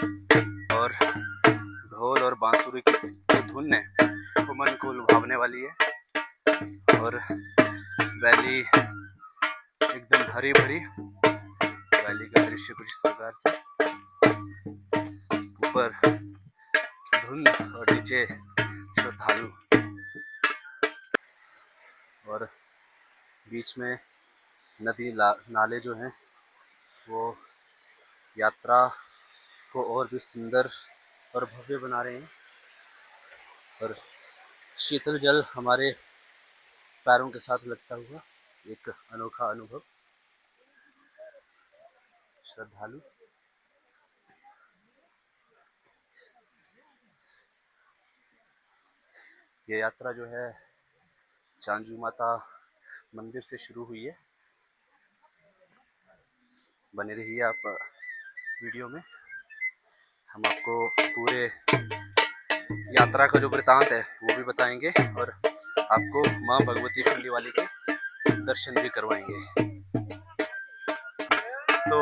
और ढोल और बांसुरी की धुन ने वो मन को लुभावने वाली है। और वैली एकदम हरी भरी, वैली का दृश्य कुछ इस प्रकार से, ऊपर धुंध और नीचे श्रद्धालु, और बीच में नदी नाले जो हैं वो यात्रा को और भी सुंदर और भव्य बना रहे हैं। और शीतल जल हमारे पैरों के साथ लगता हुआ एक अनोखा अनुभव। श्रद्धालु ये यात्रा जो है चांजू माता मंदिर से शुरू हुई है। बने रहिए आप वीडियो में, हम आपको पूरे यात्रा का जो वृतांत है वो भी बताएंगे और आपको माँ भगवती कुंडी वाली के दर्शन भी करवाएंगे। तो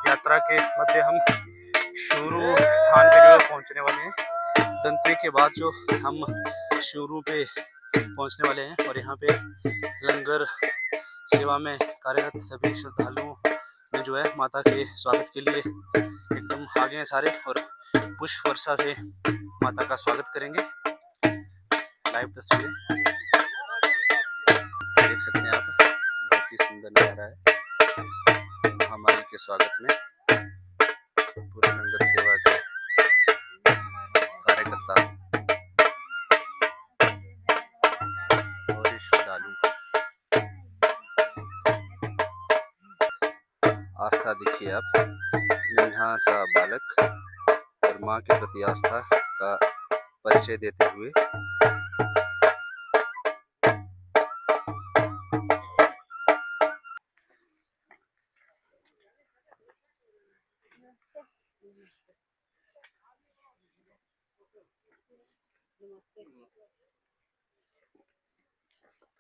यात्रा के मध्य हम शुरू स्थान पे जो पहुंचने वाले हैं। दंतरी के बाद जो हम शुरू पे पहुंचने वाले हैं, और यहाँ पे लंगर सेवा में कार्यरत सभी श्रद्धालुओं में जो है माता के स्वागत के लिए एकदम आगे हैं सारे, और पुष्प वर्षा से माता का स्वागत करेंगे। लाइव तस्वीरें देख सकते हैं आप, बहुत ही सुंदर नजारा है महामाई के स्वागत में। पूरे लंगर सेवा के कार्यकर्ता और श्रद्धालु, आस्था देखिए आप, नन्हा सा बालक और माँ के प्रति आस्था का परिचय देते हुए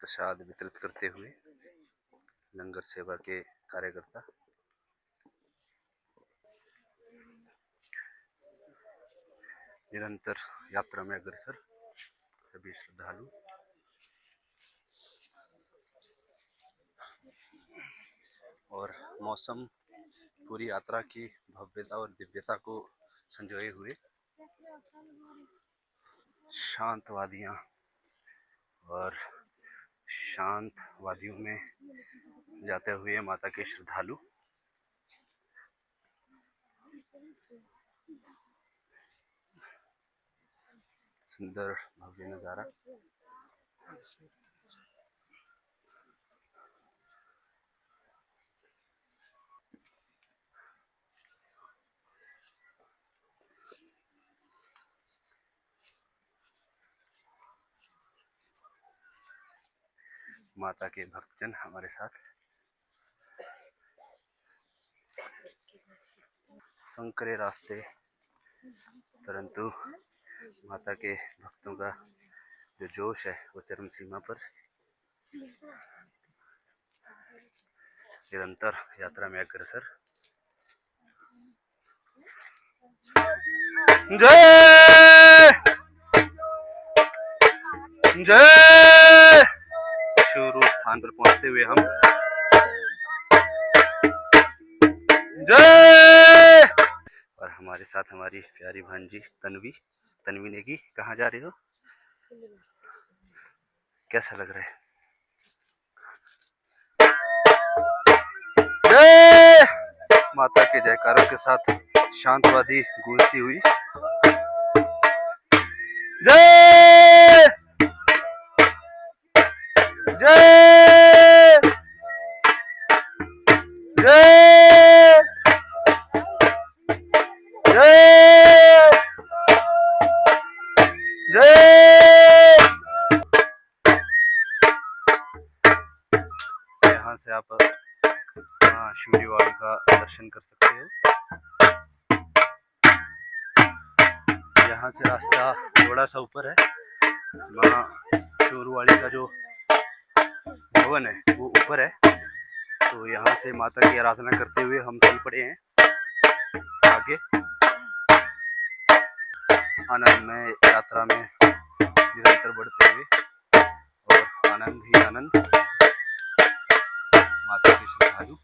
प्रसाद वितरित करते हुए लंगर सेवा के कार्यकर्ता। निरंतर यात्रा में अग्रसर सभी श्रद्धालु। और मौसम पूरी यात्रा की भव्यता और दिव्यता को संजोए हुए, शांत वादियाँ और शांत वादियों में जाते हुए माता के श्रद्धालु। सुंदर भव्य नज़ारा। माता के भक्तजन हमारे साथ संकरे रास्ते, परंतु माता के भक्तों का जो जोश है वो चरम सीमा पर। निरंतर यात्रा में अग्रसर। जय जय। शुरू स्थान पर पहुंचते हुए हम जय। और हमारे साथ हमारी प्यारी भांजी तन्वी नेगी। कहाँ जा रही हो? कैसा लग रहा है? जय माता के जयकारों के साथ शांतवादी गूंजती हुई जय जय जय जय जय। यहाँ से आप शिवरीवाड़ी का दर्शन कर सकते हो। यहाँ से रास्ता थोड़ा सा ऊपर है। माँ शिवरीवाड़ी का जो भवन है वो ऊपर है, तो यहाँ से माता की आराधना करते हुए हम चल पड़े हैं आगे। आनंदमय यात्रा में निरंतर बढ़ते हुए और आनंद ही आनंद। माता के श्रद्धालु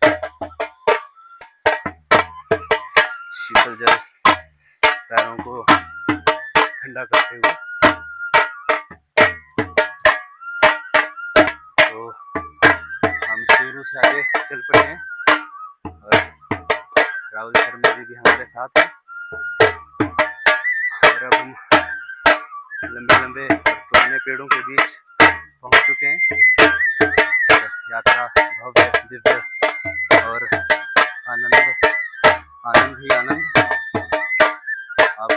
शीतल जल पैरों को ठंडा करते हुए, तो हम शुरू से आगे चल पड़े हैं और राहुल शर्मा जी भी हमारे साथ हैं। और अब हम लंबे लंबे और पुराने पेड़ों के बीच पहुंच चुके हैं और यात्रा भव्य दिव्य और आनंद ही आनंद। आप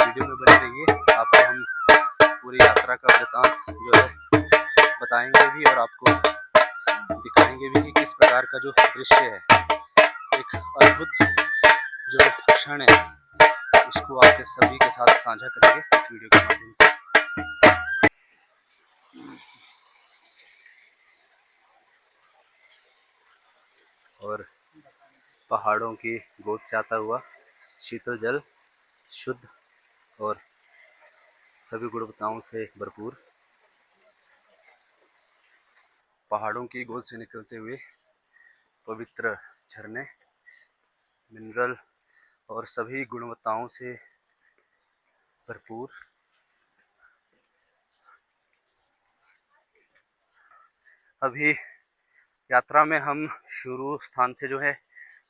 वीडियो में बने रहिए, आपको हम पूरी यात्रा का वृतांत जो है बताएंगे भी और आपको दिखाएंगे भी कि किस प्रकार का जो दृश्य है, एक अद्भुत जो क्षण है, उसको आपके सभी के साथ साझा करेंगे इस वीडियो के माध्यम से। और पहाड़ों की गोद से आता हुआ शीतल जल, शुद्ध और सभी गुणवत्ताओं से भरपूर, पहाड़ों की गोद से निकलते हुए पवित्र झरने, मिनरल और सभी गुणवत्ताओं से भरपूर। अभी यात्रा में हम शुरू स्थान से जो है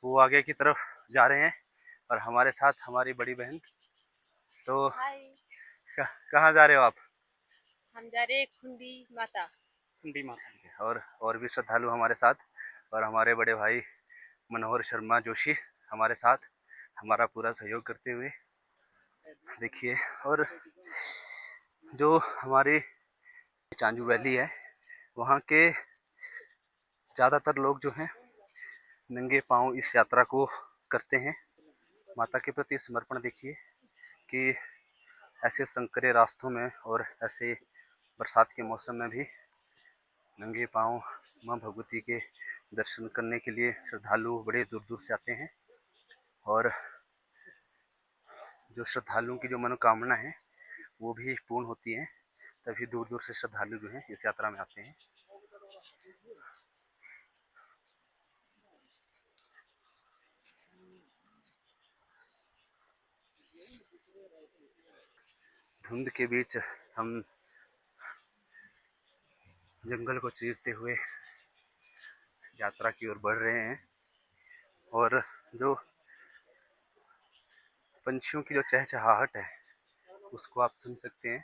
वो आगे की तरफ जा रहे हैं और हमारे साथ हमारी बड़ी बहन। तो कहाँ जा रहे हो आप? हम जा रहे हैं खुंडी माता। और भी श्रद्धालु हमारे साथ और हमारे बड़े भाई मनोहर शर्मा जोशी हमारे साथ हमारा पूरा सहयोग करते हुए देखिए। और जो हमारी चांजू वैली है, वहाँ के ज़्यादातर लोग जो हैं नंगे पांव इस यात्रा को करते हैं। माता के प्रति समर्पण देखिए कि ऐसे संकरे रास्तों में और ऐसे बरसात के मौसम में भी नंगे पांव माँ भगवती के दर्शन करने के लिए श्रद्धालु बड़े दूर दूर से आते हैं। और जो श्रद्धालुओं की जो मनोकामना है वो भी पूर्ण होती है, तभी दूर दूर से श्रद्धालु जो हैं इस यात्रा में आते हैं। धुंध के बीच हम जंगल को चीरते हुए यात्रा की ओर बढ़ रहे हैं और जो पंछियों की जो चहचहाहट है उसको आप सुन सकते हैं।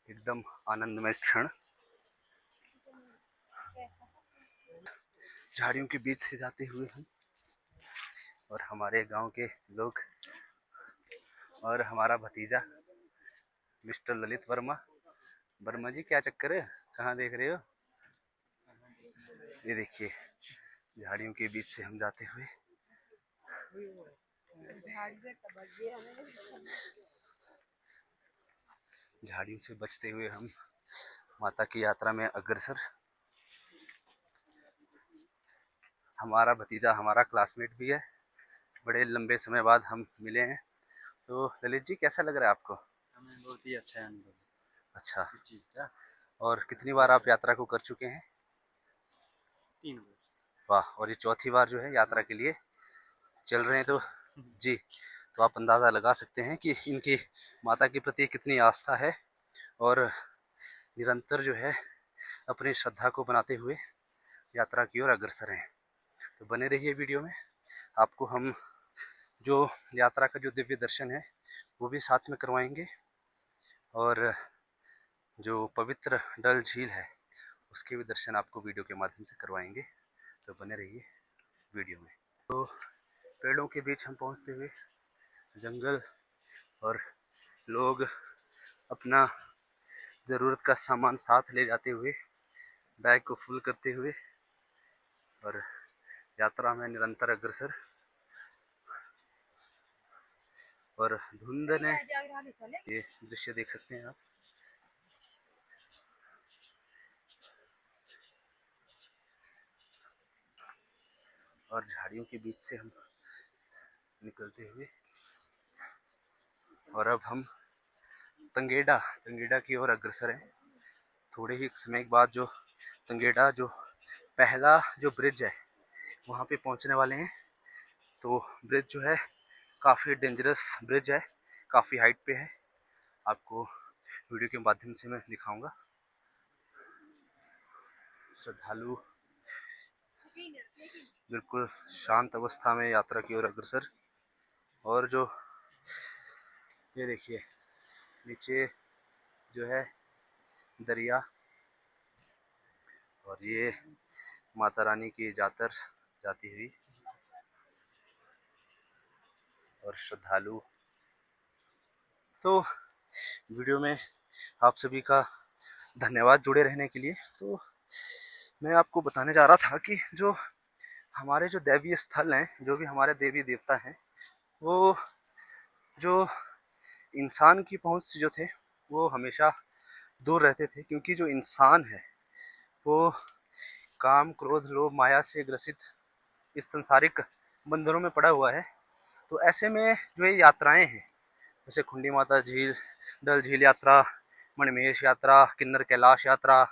एकदम आनंदमय क्षण। झाड़ियों के बीच से जाते हुए हम और हमारे गांव के लोग और हमारा भतीजा मिस्टर ललित वर्मा। वर्मा जी क्या चक्कर है, कहाँ देख रहे हो? ये देखिए झाड़ियों के बीच से हम जाते हुए झाड़ियों से बचते हुए हम माता की यात्रा में अग्रसर। हमारा भतीजा हमारा क्लासमेट भी है, बड़े लंबे समय बाद हम मिले हैं। तो ललित जी कैसा लग रहा है आपको? हमें बहुत ही अच्छा अनुभव। अच्छा, और कितनी बार आप यात्रा को कर चुके हैं? 3 बार। वाह, और ये चौथी बार जो है यात्रा के लिए चल रहे हैं। तो जी, तो आप अंदाज़ा लगा सकते हैं कि इनकी माता के प्रति कितनी आस्था है और निरंतर जो है अपनी श्रद्धा को बनाते हुए यात्रा की ओर अग्रसर हैं। तो बने रहिए वीडियो में, आपको हम जो यात्रा का जो दिव्य दर्शन है वो भी साथ में करवाएंगे और जो पवित्र डल झील है उसके भी दर्शन आपको वीडियो के माध्यम से करवाएंगे। तो बने रहिए वीडियो में। तो पेड़ों के बीच हम पहुंचते हुए जंगल और लोग अपना ज़रूरत का सामान साथ ले जाते हुए बैग को फुल करते हुए और यात्रा में निरंतर अग्रसर। और धुंध ने ये दृश्य देख सकते हैं आप। और झाड़ियों के बीच से हम निकलते हुए और अब हम तंगेडा तंगेडा की ओर अग्रसर हैं। थोड़े ही समय के बाद जो तंगेडा जो पहला जो ब्रिज है वहाँ पे पहुँचने वाले हैं। तो ब्रिज जो है काफ़ी डेंजरस ब्रिज है, काफ़ी हाइट पे है। आपको वीडियो के माध्यम से मैं दिखाऊंगा। श्रद्धालु बिल्कुल शांत अवस्था में यात्रा की ओर अग्रसर। और जो ये देखिए नीचे जो है दरिया, और ये माता रानी की जातर जाती हुई, और श्रद्धालु। तो वीडियो में आप सभी का धन्यवाद जुड़े रहने के लिए। तो मैं आपको बताने जा रहा था कि जो हमारे जो दैवीय स्थल हैं, जो भी हमारे देवी देवता हैं, वो जो इंसान की पहुंच से जो थे वो हमेशा दूर रहते थे, क्योंकि जो इंसान है वो काम क्रोध लोभ माया से ग्रसित इस संसारिक बंधनों में पड़ा हुआ है। तो ऐसे में जो ये यात्राएं हैं, जैसे खुंडी माता झील, डल झील यात्रा, मणिमहेश यात्रा, किन्नर कैलाश यात्रा,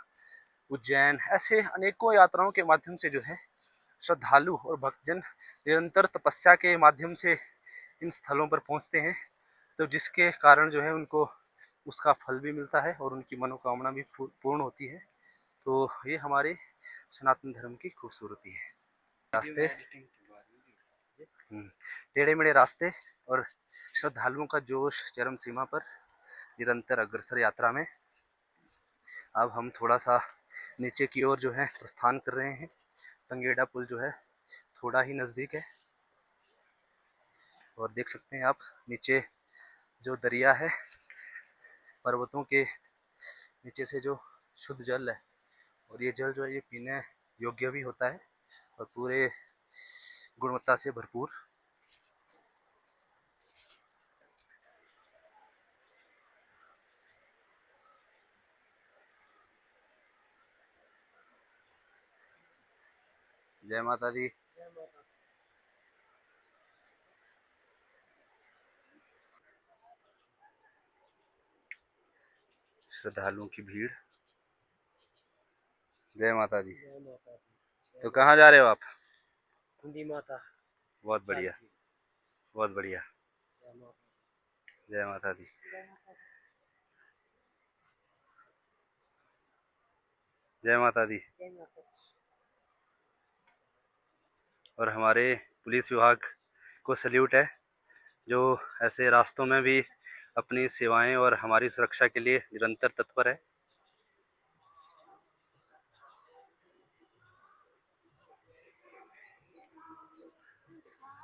उज्जैन, ऐसे अनेकों यात्राओं के माध्यम से जो है श्रद्धालु और भक्तजन निरंतर तपस्या के माध्यम से इन स्थलों पर पहुंचते हैं। तो जिसके कारण जो है उनको उसका फल भी मिलता है और उनकी मनोकामना भी पूर्ण होती है। तो ये हमारे सनातन धर्म की खूबसूरती है। रास्ते टेढ़े मेढ़े रास्ते और श्रद्धालुओं का जोश चरम सीमा पर, निरंतर अग्रसर यात्रा में। अब हम थोड़ा सा नीचे की ओर जो है प्रस्थान कर रहे हैं। तंगेडा पुल जो है थोड़ा ही नज़दीक है, और देख सकते हैं आप नीचे जो दरिया है, पर्वतों के नीचे से जो शुद्ध जल है, और ये जल जो है ये पीने योग्य भी होता है और पूरे गुणवत्ता से भरपूर। जय माता दी। श्रद्धालुओं की भीड़। जय माता दी। तो कहाँ जा रहे हो आप? खुंडी माता। बहुत बढ़िया, बहुत बढ़िया। जय माता दी। जय माता दी। और हमारे पुलिस विभाग को सल्यूट है, जो ऐसे रास्तों में भी अपनी सेवाएं और हमारी सुरक्षा के लिए निरंतर तत्पर है।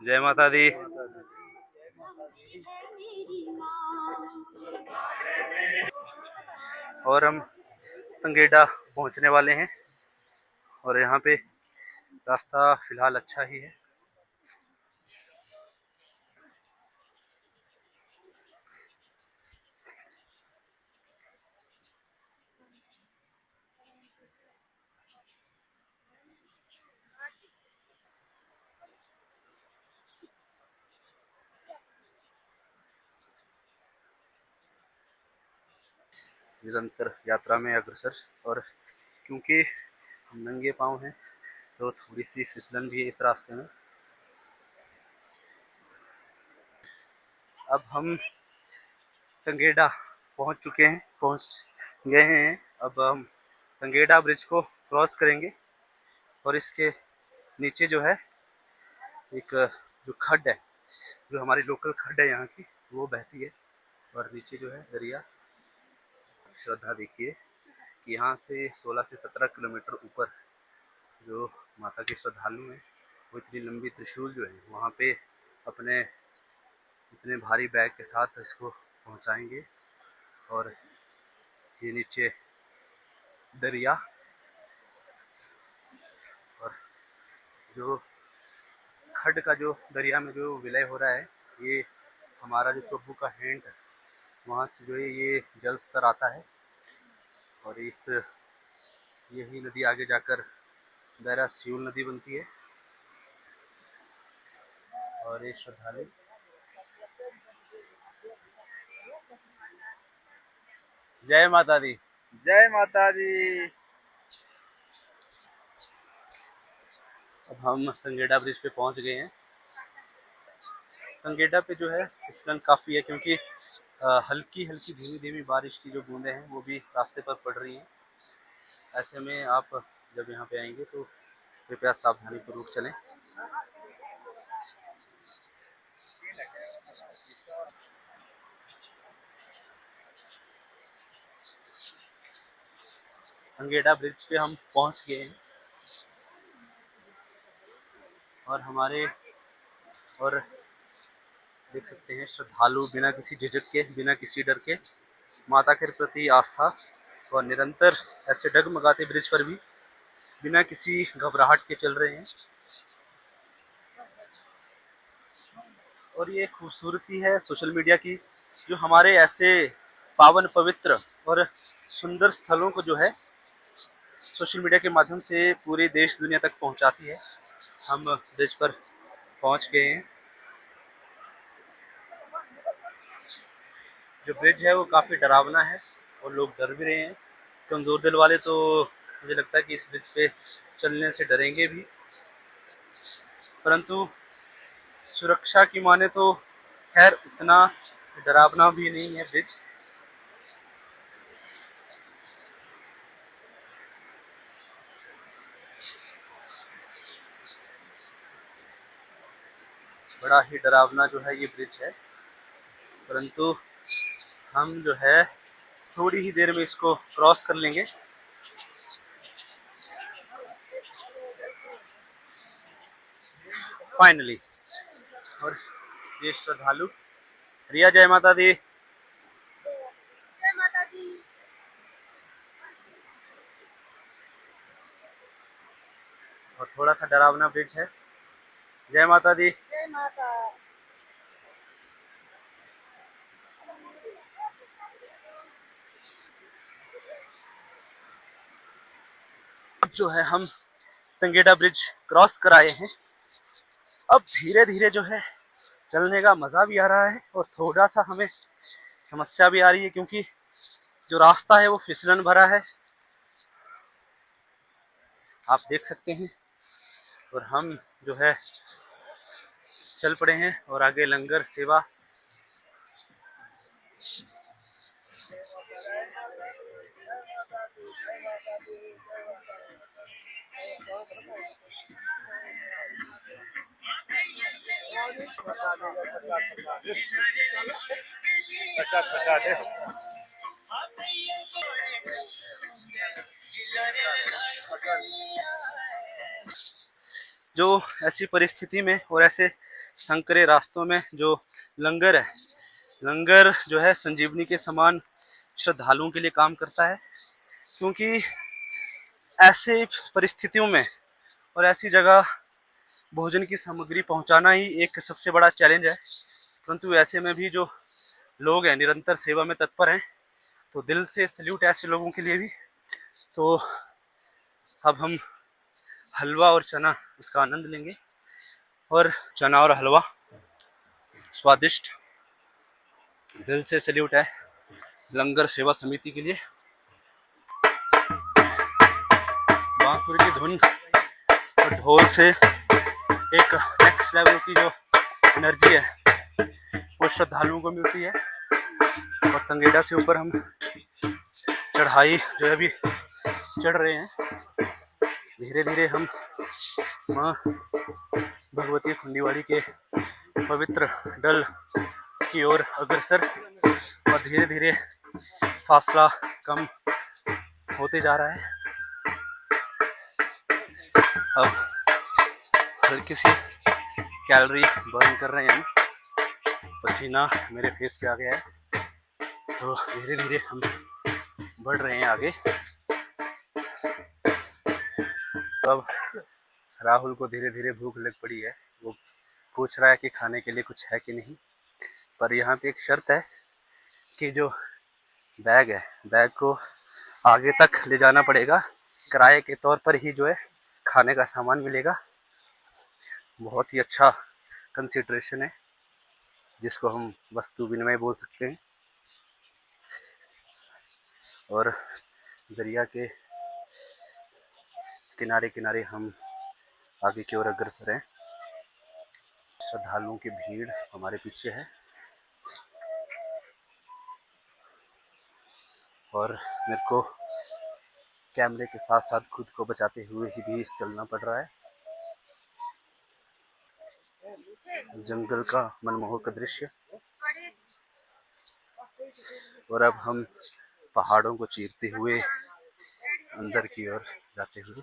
जय माता दी। और हम तंगेडा पहुंचने वाले हैं, और यहाँ पे रास्ता फिलहाल अच्छा ही है। निरंतर यात्रा में अग्रसर, और क्योंकि हम नंगे पाँव हैं तो थोड़ी सी फिसलन भी है इस रास्ते में। अब हम तंगेडा पहुंच चुके हैं, पहुंच गए हैं। अब हम तंगेडा ब्रिज को क्रॉस करेंगे, और इसके नीचे जो है एक जो खड्ड है, जो हमारी लोकल खड्ड है यहाँ की, वो बहती है, और नीचे जो है दरिया। श्रद्धा देखिए कि यहाँ से 16 से 17 किलोमीटर ऊपर जो माता के श्रद्धालु हैं वो इतनी लंबी त्रिशूल जो है वहाँ पे अपने इतने भारी बैग के साथ इसको पहुँचाएंगे। और ये नीचे दरिया, और जो खड्ड का जो दरिया में जो विलय हो रहा है, ये हमारा जो चोपू का हैंड है वहाँ से जो है ये जल स्तर आता है, और इस यही नदी आगे जाकर बैरा सियूल नदी बनती है। और ये श्रद्धालु जय माता दी। जय माता दी। अब हम संगेड़ा ब्रिज पे पहुंच गए हैं। संगेड़ा पे जो है फिसलन काफ़ी है क्योंकि हल्की हल्की धीमी धीमी बारिश की जो बूंदें हैं वो भी रास्ते पर पड़ रही हैं। ऐसे में आप जब यहाँ पे आएंगे तो कृपया सावधानीपूर्वक चलें। संगेड़ा ब्रिज पे हम पहुंच गए हैं और हमारे और देख सकते हैं श्रद्धालु बिना किसी झिझक के, बिना किसी डर के माता के प्रति आस्था और निरंतर ऐसे डगमगाते ब्रिज पर भी बिना किसी घबराहट के चल रहे हैं। और ये खूबसूरती है सोशल मीडिया की, जो हमारे ऐसे पावन पवित्र और सुंदर स्थलों को जो है सोशल मीडिया के माध्यम से पूरे देश दुनिया तक पहुंचाती है। हम ब्रिज पर पहुंच गए हैं। जो ब्रिज है वो काफ़ी डरावना है और लोग डर भी रहे हैं। कमज़ोर दिल वाले तो मुझे लगता है कि इस ब्रिज पे चलने से डरेंगे भी, परंतु सुरक्षा की माने तो खैर उतना डरावना भी नहीं है ब्रिज। बड़ा ही डरावना जो है ये ब्रिज है, परंतु हम जो है थोड़ी ही देर में इसको क्रॉस कर लेंगे। फाइनली। और ये श्रद्धालु रिया जय माता दी। जय माता दी। और थोड़ा सा डरावना ब्रिज है। जय माता दी। जय माता। अब जो है हम संगेड़ा ब्रिज क्रॉस कर आए हैं। अब धीरे धीरे जो है चलने का मज़ा भी आ रहा है और थोड़ा सा हमें समस्या भी आ रही है क्योंकि जो रास्ता है वो फिसलन भरा है, आप देख सकते हैं। और हम जो है चल पड़े हैं और आगे लंगर सेवा जो ऐसी परिस्थिति में और ऐसे संकरे रास्तों में जो लंगर है, लंगर जो है संजीवनी के समान श्रद्धालुओं के लिए काम करता है। क्योंकि ऐसे परिस्थितियों में और ऐसी जगह भोजन की सामग्री पहुंचाना ही एक सबसे बड़ा चैलेंज है, परंतु ऐसे में भी जो लोग हैं निरंतर सेवा में तत्पर हैं, तो दिल से सल्यूट है ऐसे लोगों के लिए भी। तो अब हम हलवा और चना उसका आनंद लेंगे। और चना और हलवा स्वादिष्ट, दिल से सल्यूट है लंगर सेवा समिति के लिए। बांसुरी की धुन और ढोल से एक नेक्स्ट लेवल की जो एनर्जी है वो श्रद्धालुओं को मिलती है। और संगेड़ा से ऊपर हम चढ़ाई जो है अभी चढ़ रहे हैं। धीरे धीरे हम माँ भगवती खुंडीवाड़ी के पवित्र डल की ओर अग्रसर, और धीरे धीरे फासला कम होते जा रहा है। अब हल्की सी कैलोरी बर्न कर रहे हैं हम, पसीना मेरे फेस पे आ गया है, तो धीरे धीरे हम बढ़ रहे हैं आगे। अब राहुल को धीरे धीरे भूख लग पड़ी है, वो पूछ रहा है कि खाने के लिए कुछ है कि नहीं। पर यहाँ पे एक शर्त है कि जो बैग है, बैग को आगे तक ले जाना पड़ेगा, किराए के तौर पर ही जो है खाने का सामान मिलेगा। बहुत ही अच्छा कंसिडरेशन है जिसको हम वस्तु विनिमय बोल सकते हैं। और दरिया के किनारे किनारे हम आगे की ओर अग्रसर हैं। श्रद्धालुओं की भीड़ हमारे पीछे है और मेरे को कैमरे के साथ साथ खुद को बचाते हुए ही भी चलना पड़ रहा है। जंगल का मनमोहक दृश्य, और अब हम पहाड़ों को चीरते हुए अंदर की ओर जाते हुए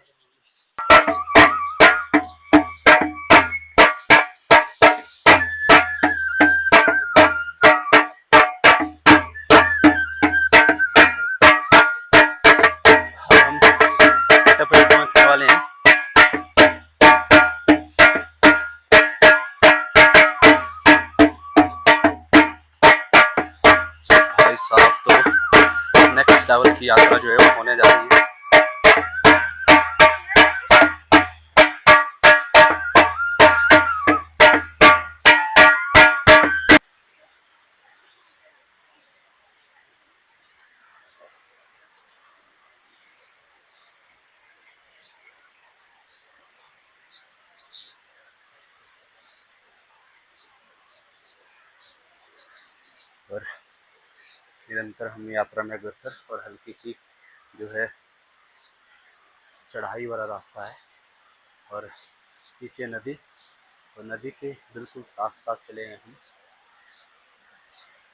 हम टपरी पहुंचने वाले हैं। भाई साहब, तो नेक्स्ट लेवल की यात्रा जो है वो होने जा रही है। और निरंतर हम यात्रा में अग्रसर, और हल्की सी जो है चढ़ाई वाला रास्ता है और पीछे नदी, और नदी के बिल्कुल साथ साथ चले हैं हम।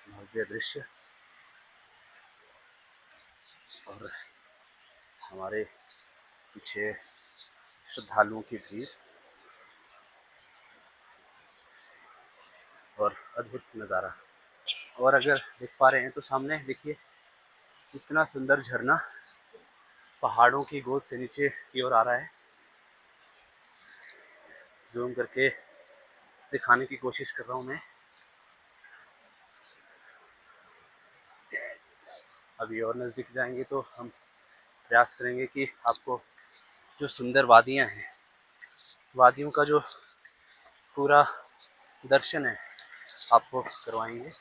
भव्य दृश्य और हमारे पीछे श्रद्धालुओं की भीड़ और अद्भुत नज़ारा। और अगर देख पा रहे हैं तो सामने देखिए इतना सुंदर झरना पहाड़ों की गोद से नीचे की ओर आ रहा है। जूम करके दिखाने की कोशिश कर रहा हूँ मैं। अभी और नज़दीक जाएंगे तो हम प्रयास करेंगे कि आपको जो सुंदर वादियाँ हैं, वादियों का जो पूरा दर्शन है आपको करवाएंगे।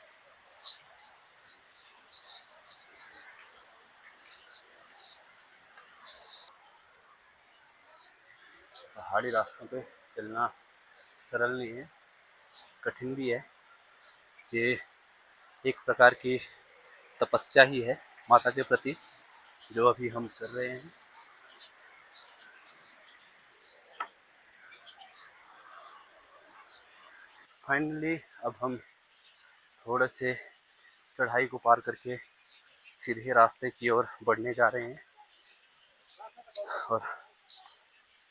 पहाड़ी रास्तों पे चलना सरल नहीं है, कठिन भी है। ये एक प्रकार की तपस्या ही है माता के प्रति, जो अभी हम कर रहे हैं। फाइनली अब हम थोड़े से चढ़ाई को पार करके सीधे रास्ते की ओर बढ़ने जा रहे हैं। और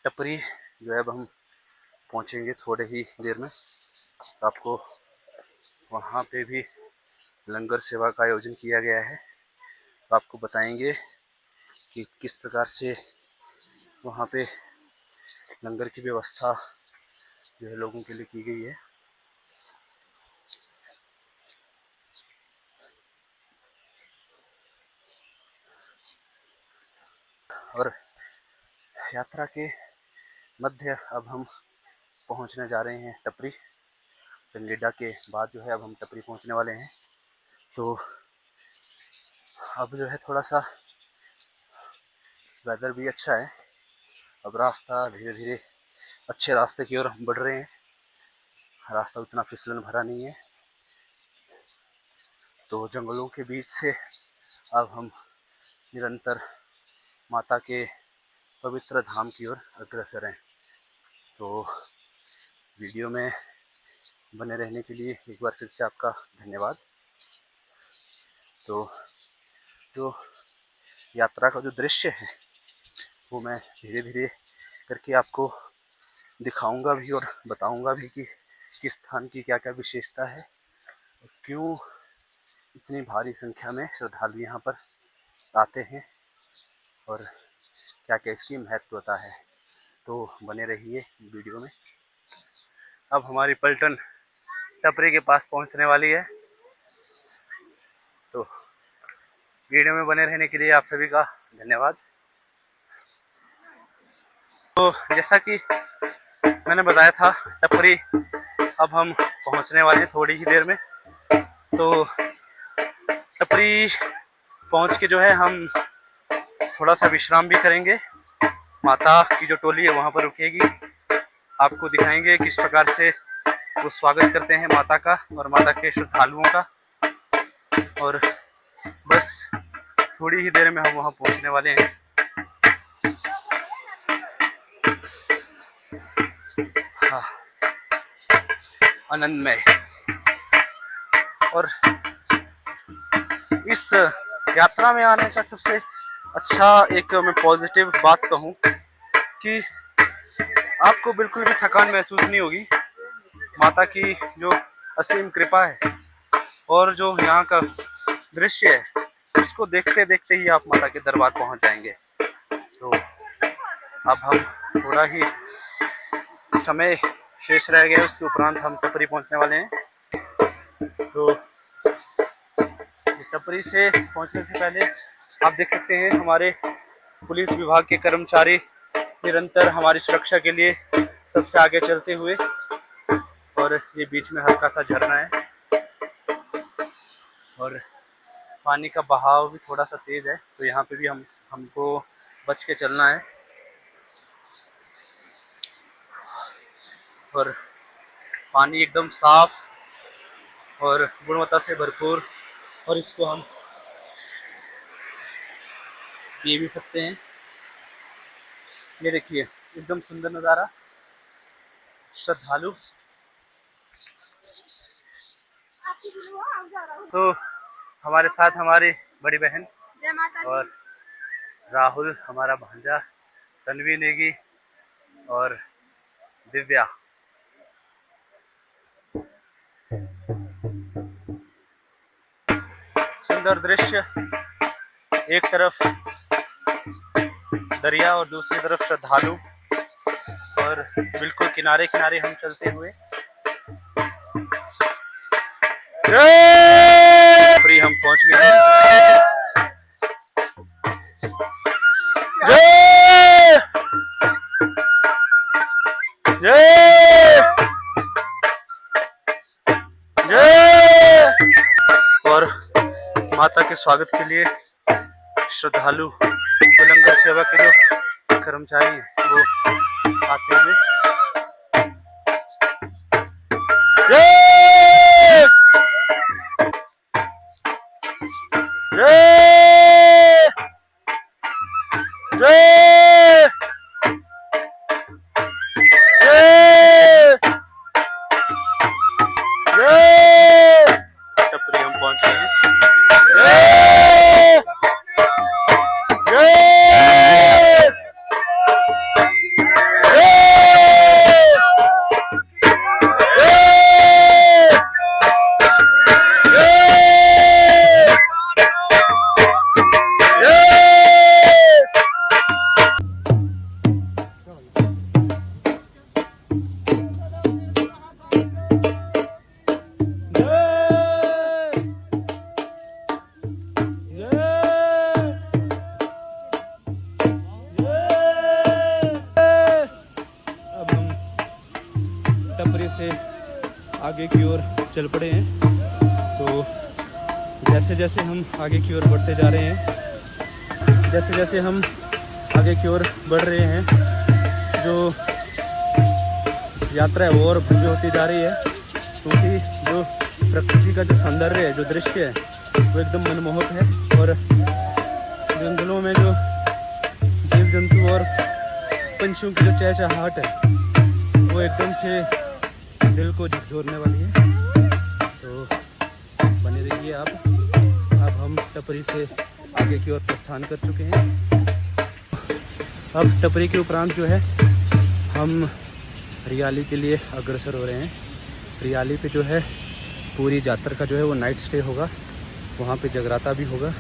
टपरी जो है अब हम पहुंचेंगे थोड़े ही देर में। आपको वहाँ पे भी लंगर सेवा का आयोजन किया गया है, तो आपको बताएंगे कि किस प्रकार से वहाँ पे लंगर की व्यवस्था जो है लोगों के लिए की गई है। और यात्रा के मध्य अब हम पहुंचने जा रहे हैं टपरी। चंगेडा के बाद जो है अब हम टपरी पहुंचने वाले हैं। तो अब जो है थोड़ा सा वेदर भी अच्छा है, अब रास्ता धीरे धीरे अच्छे रास्ते की ओर हम बढ़ रहे हैं। रास्ता उतना फिसलन भरा नहीं है, तो जंगलों के बीच से अब हम निरंतर माता के पवित्र धाम की ओर अग्रसर हैं। तो वीडियो में बने रहने के लिए एक बार फिर से आपका धन्यवाद। तो जो यात्रा का जो दृश्य है वो मैं धीरे धीरे करके आपको दिखाऊंगा भी और बताऊंगा भी कि किस स्थान की क्या क्या विशेषता है और क्यों इतनी भारी संख्या में श्रद्धालु यहाँ पर आते हैं और क्या क्या इसकी महत्वता है। तो बने रहिए वीडियो में। अब हमारी पलटन टपरी के पास पहुंचने वाली है, तो वीडियो में बने रहने के लिए आप सभी का धन्यवाद। तो जैसा कि मैंने बताया था, टपरी अब हम पहुंचने वाले हैं थोड़ी ही देर में। तो टपरी पहुंच के जो है हम थोड़ा सा विश्राम भी करेंगे। माता की जो टोली है वहाँ पर रुकेगी, आपको दिखाएंगे किस प्रकार से वो स्वागत करते हैं माता का और माता के श्रद्धालुओं का। और बस थोड़ी ही देर में हम वहाँ पहुँचने वाले हैं। हाँ, आनंदमय। और इस यात्रा में आने का सबसे अच्छा एक मैं पॉजिटिव बात कहूँ कि आपको बिल्कुल भी थकान महसूस नहीं होगी। माता की जो असीम कृपा है और जो यहाँ का दृश्य है उसको देखते देखते ही आप माता के दरबार पहुँच जाएंगे। तो अब हम थोड़ा ही समय शेष रह गया, उसके उपरांत हम टपरी पहुँचने वाले हैं। तो टपरी से पहुँचने से पहले आप देख सकते हैं हमारे पुलिस विभाग के कर्मचारी निरंतर हमारी सुरक्षा के लिए सबसे आगे चलते हुए। और ये बीच में हल्का सा झरना है और पानी का बहाव भी थोड़ा सा तेज है, तो यहाँ पे भी हमको बच के चलना है। और पानी एकदम साफ और गुणवत्ता से भरपूर, और इसको हम पी भी सकते हैं। ये देखिए एकदम सुंदर नज़ारा। श्रद्धालु तो हमारे साथ हमारी बड़ी बहन जय माता दी। और राहुल हमारा भांजा, तन्वी नेगी और दिव्या। सुंदर दृश्य, एक तरफ दरिया और दूसरी तरफ श्रद्धालु, और बिल्कुल किनारे किनारे हम चलते हुए टपरी हम पहुंच गए हैं। जय जय जय। और माता के स्वागत के लिए श्रद्धालु लंगर सेवा के जो कर्मचारी हैं वो आते हुए जय जय जय जय जय। टपरी हम पहुंच गए हैं। जय जय टपरी से आगे की ओर चल पड़े हैं। तो जैसे जैसे हम आगे की ओर बढ़ते जा रहे हैं, जैसे जैसे हम आगे की ओर बढ़ रहे हैं, जो यात्रा है वो और भव्य होती जा रही है, क्योंकि जो प्रकृति का जो सौंदर्य है, जो दृश्य है वो एकदम मनमोहक है। और जंगलों में जो जीव जंतु और पंछियों की जो चहचहाहट है वो एकदम से दिल को झकझोरने वाली है। तो बने रहिए आप। अब हम टपरी से आगे की ओर प्रस्थान कर चुके हैं। अब टपरी के उपरांत जो है हम रियाली के लिए अग्रसर हो रहे हैं। रियाली पे जो है पूरी यात्रा का जो है वो नाइट स्टे होगा, वहाँ पे जगराता भी होगा।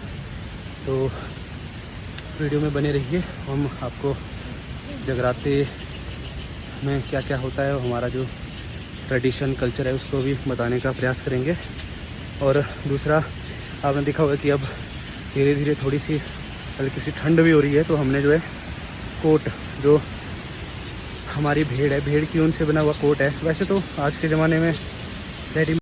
तो वीडियो में बने रहिए, हम आपको जगराते में क्या क्या होता है, हमारा जो ट्रेडिशन कल्चर है उसको भी बताने का प्रयास करेंगे। और दूसरा, आपने देखा होगा कि अब धीरे धीरे थोड़ी सी हल्की सी ठंड भी हो रही है, तो हमने जो है कोट, जो हमारी भेड़ है, भेड़ की ऊन से बना हुआ कोट है। वैसे तो आज के ज़माने में रेडी